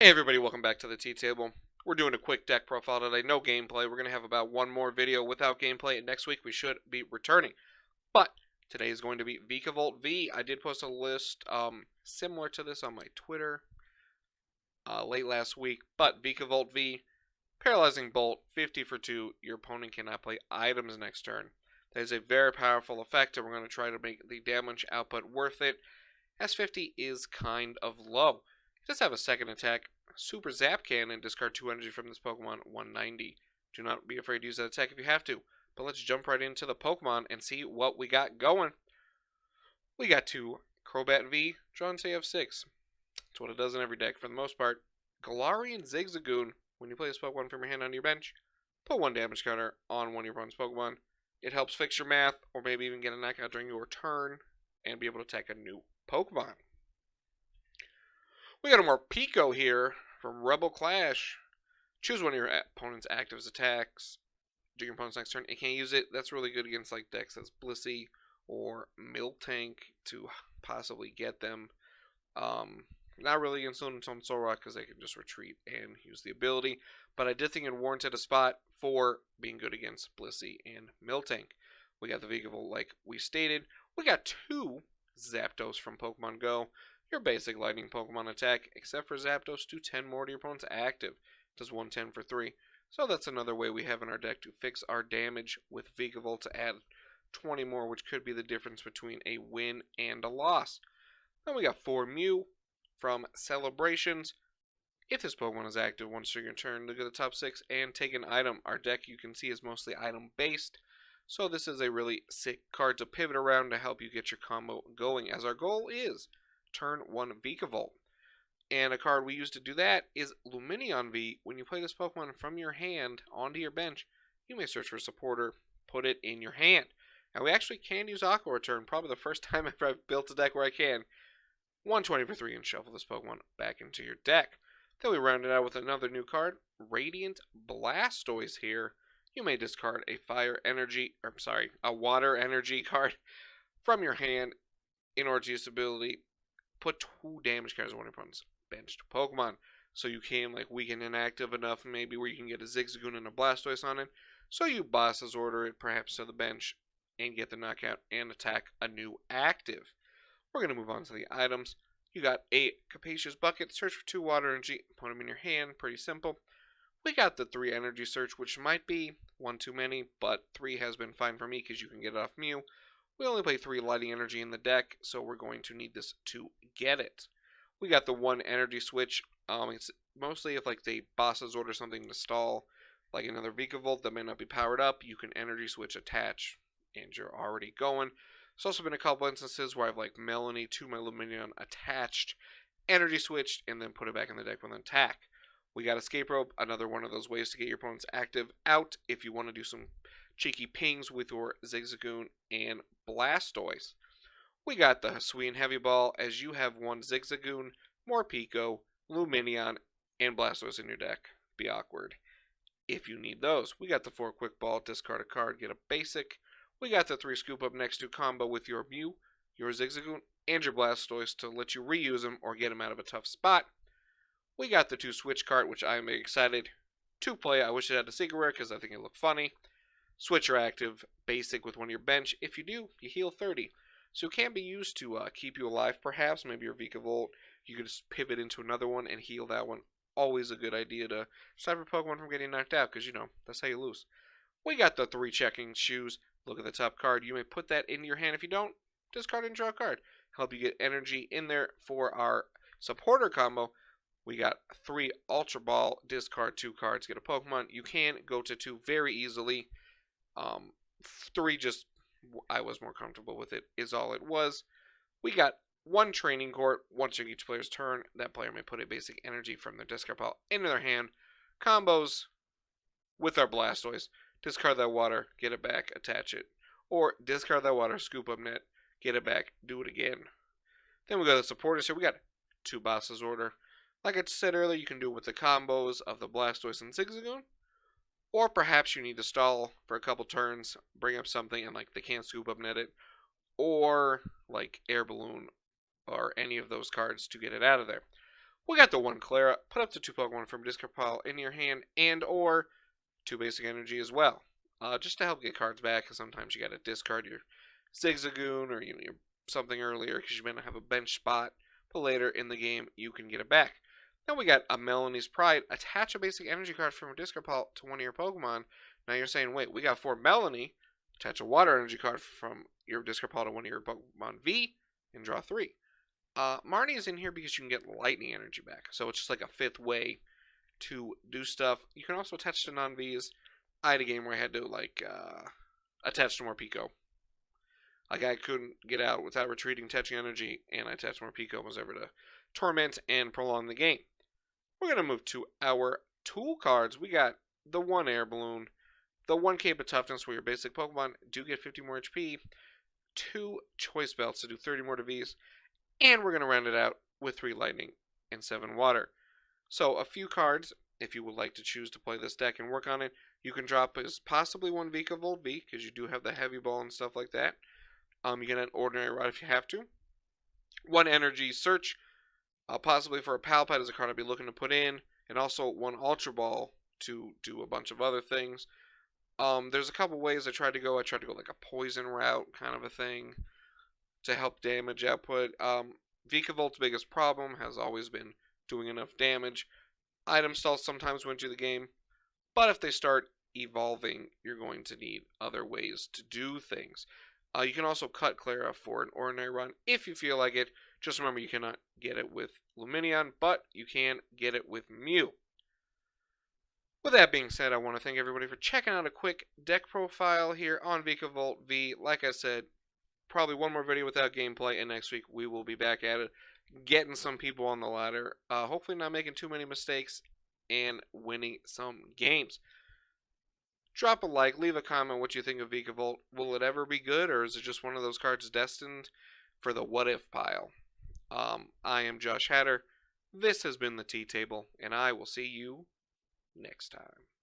Hey everybody, welcome back to the Tea Table. We're doing a quick deck profile today, no gameplay. We're going to have about one more video without gameplay, and next week we should be returning. But today is going to be Vikavolt V. I did post a list similar to this on my Twitter late last week, but Vikavolt V, Paralyzing Bolt, 50 for 2. Your opponent cannot play items next turn. That is a very powerful effect, and we're going to try to make the damage output worth it, as 50 is kind of low. It does have a second attack, Super Zap Cannon, discard 2 energy from this Pokemon, 190. Do not be afraid to use that attack if you have to. But let's jump right into the Pokemon and see what we got going. We got two Crobat V, draw until you have 6. That's what it does in every deck for the most part. Galarian Zigzagoon, when you play this Pokemon from your hand onto your bench, put 1 damage counter on one of your opponent's Pokemon. It helps fix your math, or maybe even get a knockout during your turn, and be able to attack a new Pokemon. We got a Morpeko here from Rebel Clash. Choose one of your opponent's active attacks during your opponent's next turn. It can't use it. That's really good against like decks that's Blissey or Miltank to possibly get them. Not really against Lumineon Solrock because they can just retreat and use the ability. But I did think it warranted a spot for being good against Blissey and Miltank. We got the Vikavolt like we stated. We got 2 Zapdos from Pokemon Go. Your basic lightning Pokemon attack, except for Zapdos, do 10 more to your opponent's active. Does 110 for 3. So that's another way we have in our deck to fix our damage with Vikavolt to add 20 more, which could be the difference between a win and a loss. Then we got 4 Mew from Celebrations. If this Pokemon is active once during your turn, look at the top 6 and take an item. Our deck, you can see, is mostly item based. So this is a really sick card to pivot around to help you get your combo going, as our goal is turn 1 Vikavolt. And a card we use to do that is Lumineon V. When you play this Pokemon from your hand onto your bench, you may search for a supporter, put it in your hand. Now we actually can use Aqua Return, probably the first time ever I've built a deck where I can. 120 for 3 and shuffle this Pokemon back into your deck. Then we round it out with another new card, Radiant Blastoise here. You may discard a water energy card from your hand in order to use ability. Put 2 damage counters on one of your opponent's benched Pokemon. So you can like weaken inactive enough maybe where you can get a Zigzagoon and a Blastoise on it. So you Boss's Order it perhaps to the bench and get the knockout and attack a new active. We're going to move on to the items. You got a Capacious Bucket, search for 2 water energy, put them in your hand, pretty simple. We got the 3 Energy Search, which might be 1 too many, but 3 has been fine for me because you can get it off Mew. We only play 3 lighting energy in the deck, so we're going to need this to get it. We got the 1 energy switch. It's mostly if like they Boss's Order something to stall, like another Vikavolt that may not be powered up, you can energy switch attach, and you're already going. There's also been a couple instances where I've like Melony to my Lumineon attached, energy switched, and then put it back in the deck with an attack. We got Escape Rope, another one of those ways to get your opponent's active out if you want to do some cheeky pings with your Zigzagoon and Blastoise. We got the Hisuian Heavy Ball, as you have 1 Zigzagoon, Morpeko, Lumineon, and Blastoise in your deck. Be awkward if you need those. We got the 4 Quick Ball, discard a card, get a basic. We got the 3 Scoop Up Next to combo with your Mew, your Zigzagoon, and your Blastoise to let you reuse them or get them out of a tough spot. We got the 2 Switch Cart, which I am excited to play. I wish it had a secret rare because I think it looked funny. Switch your active basic with one of your bench. If you do, you heal 30. So it can be used to keep you alive, perhaps. Maybe your Vikavolt, you could just pivot into another one and heal that one. Always a good idea to stop your Pokemon from getting knocked out, because, you know, that's how you lose. We got the 3 checking shoes. Look at the top card. You may put that into your hand. If you don't, discard and draw a card. Help you get energy in there for our supporter combo. We got 3 Ultra Ball, discard 2 cards, get a Pokemon. You can go to 2 very easily. 3 just, I was more comfortable with it, is all it was. We got 1 Training Court. Once during each player's turn, that player may put a basic energy from their discard pile into their hand. Combos with our Blastoise. Discard that water, get it back, attach it. Or discard that water, Scoop Up Net, get it back, do it again. Then we got the supporters here. We got 2 Boss's Order. Like I said earlier, you can do it with the combos of the Blastoise and Zigzagoon. Or perhaps you need to stall for a couple turns, bring up something, and like they can't Scoop Up Net it. Or like Air Balloon or any of those cards to get it out of there. We got the one Klara. Put up to 2 Pokemon from discard pile in your hand, and or 2 basic energy as well. Just to help get cards back, because sometimes you got to discard your Zigzagoon or your something earlier because you may not have a bench spot, but later in the game you can get it back. Then we got a Melony's Pride. Attach a basic energy card from a discard pile to one of your Pokemon. Now you're saying, wait, we got 4 Melony. Attach a water energy card from your discard pile to one of your Pokemon V and draw 3. Marnie is in here because you can get lightning energy back. So it's just like a 5th way to do stuff. You can also attach to non-Vs. I had a game where I had to attach to Morpeko. Like I couldn't get out without retreating, touching energy, and I attached Morpeko and was able to torment and prolong the game. We're going to move to our tool cards. We got the 1 Air Balloon, the 1 Cape of Toughness where your basic Pokemon do get 50 more HP, 2 Choice Belts to do 30 more to Vs, and we're going to round it out with 3 Lightning and 7 Water. So a few cards, if you would like to choose to play this deck and work on it, you can drop as possibly 1 Vikavolt V, because you do have the heavy ball and stuff like that. You get an ordinary rod if you have to. 1 Energy Search, possibly for a Palpite as a card I'd be looking to put in, and also 1 Ultra Ball to do a bunch of other things. There's a couple ways I tried to go. I tried to go like a poison route kind of a thing to help damage output. Vikavolt's biggest problem has always been doing enough damage. Item stalls sometimes win you the game, but if they start evolving, you're going to need other ways to do things. You can also cut Klara for an ordinary run if you feel like it. Just remember you cannot get it with Lumineon, but you can get it with Mew. With that being said, I want to thank everybody for checking out a quick deck profile here on Vikavolt V. Like I said, probably one more video without gameplay, and next week we will be back at it, getting some people on the ladder. Hopefully not making too many mistakes and winning some games. Drop a like, leave a comment what you think of Vikavolt. Will it ever be good, or is it just one of those cards destined for the what if pile? I am Josh Hatter. This has been the Tea Table, and I will see you next time.